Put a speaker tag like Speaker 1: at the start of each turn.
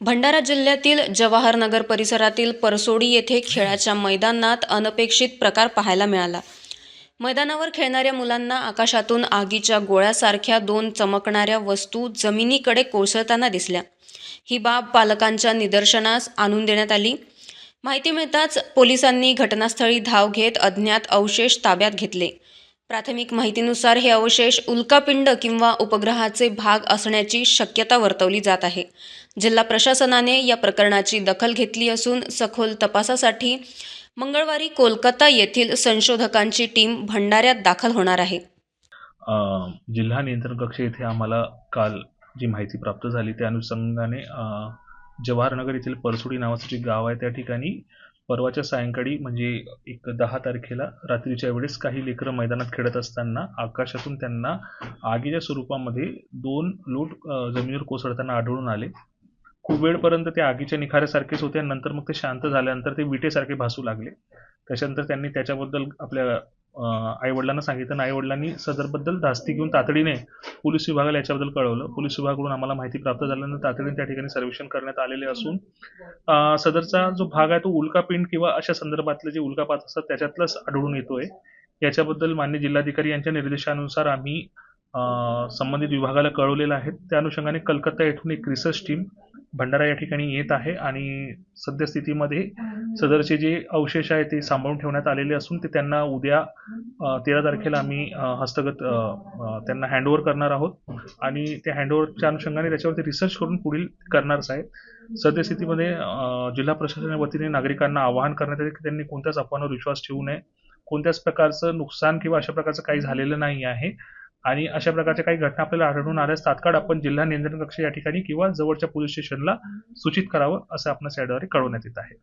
Speaker 1: भंडारा जिल्ह्यातील जवाहरनगर परिसरातील परसोडी येथे खेळाच्या मैदानात अनपेक्षित प्रकार पाहायला मिळाला। मैदानावर खेळणाऱ्या मुलांना आकाशातून आगीच्या गोळ्यासारख्या दोन चमकणाऱ्या वस्तू जमिनीकडे कोसळताना दिसल्या। ही बाब पालकांच्या निदर्शनास आणून देण्यात आली। माहिती मिळताच पोलिसांनी घटनास्थळी धाव घेत अज्ञात अवशेष ताब्यात घेतले। प्राथमिक माहितीनुसार हे अवशेष उल्कापिंड किंवा उपग्रहाचे भाग असण्याची शक्यता वर्तवली जात आहे। जिल्हा प्रशासनाने या प्रकरणाची दखल घेतली असून सखोल तपासासाठी मंगळवारी कोलकाता येथील संशोधकांची टीम भंडाऱ्यात दाखल होणार आहे।
Speaker 2: जिल्हा नियंत्रण कक्ष येथे आम्हाला काल जी माहिती प्राप्त झाली त्या अनुषंगाने जवाहरनगर येथील परसोडी नावाचं जे गाव आहे त्या ठिकाणी परवाच्या सायंकाळी म्हणजे 10 तारखेला रात्रीच्या वेळेस काही लेकरं मैदानात खेळत असताना आकाशातून त्यांना आगीच्या स्वरूपामध्ये 2 लोट जमिनीवर कोसळताना आढळून आले। खूप वेळपर्यंत ते आगीच्या निखाऱ्यासारखेच होते, नंतर मग ते शांत झाल्यानंतर ते विटेसारखे भासू लागले। त्याच्यानंतर त्यांनी त्याच्याबद्दल आपल्या आईवडिलांना सांगितलं आणि आईवडिलांनी सदरबद्दल धास्ती घेऊन तातडीने पोलीस विभागाला याच्याबद्दल कळवलं। पोलीस विभागाकडून आम्हाला माहिती प्राप्त झाल्यानंतर तातडीने त्या ठिकाणी सर्वेक्षण करण्यात आलेले असून सदरचा जो भाग आहे तो उल्कापिंड किंवा अशा संदर्भातले जे उल्कापात असतात त्याच्यातलाच आढळून येतोय। याच्याबद्दल मान्य जिल्हाधिकारी यांच्या निर्देशानुसार आम्ही संबंधित विभागाला कळवलेलं आहे। त्या अनुषंगाने कलकत्ता येथून एक रिसर्च टीम भंडारा या ठिकाणी येत आहे आणि सद्यस्थितीमध्ये सदरचे जे अवशेष आहे ते सांभाळून ठेवण्यात आलेले असून ते त्यांना उद्या 13 तारखेला आम्ही हस्तगत त्यांना हँडओव्हर करणार आहोत आणि त्या हँडओव्हरच्या अनुषंगाने त्याच्यावरती रिसर्च करून पुढील करणारच आहे। सद्यस्थितीमध्ये जिल्हा प्रशासनाच्या वतीने नागरिकांना आवाहन करण्यात येते की त्यांनी कोणत्याच अफवांवर विश्वास ठेवू नये। कोणत्याच प्रकारचं नुकसान किंवा अशा प्रकारचं काही झालेलं नाही आहे आणि अशा प्रकारच्या काही घटना आपल्याला आढळून आल्यास तात्काळ आपण जिल्हा नियंत्रण कक्ष या ठिकाणी किंवा जवळच्या पोलीस स्टेशनला सूचित करावं असं आपणास याद्वारे कळवण्यात येत आहे।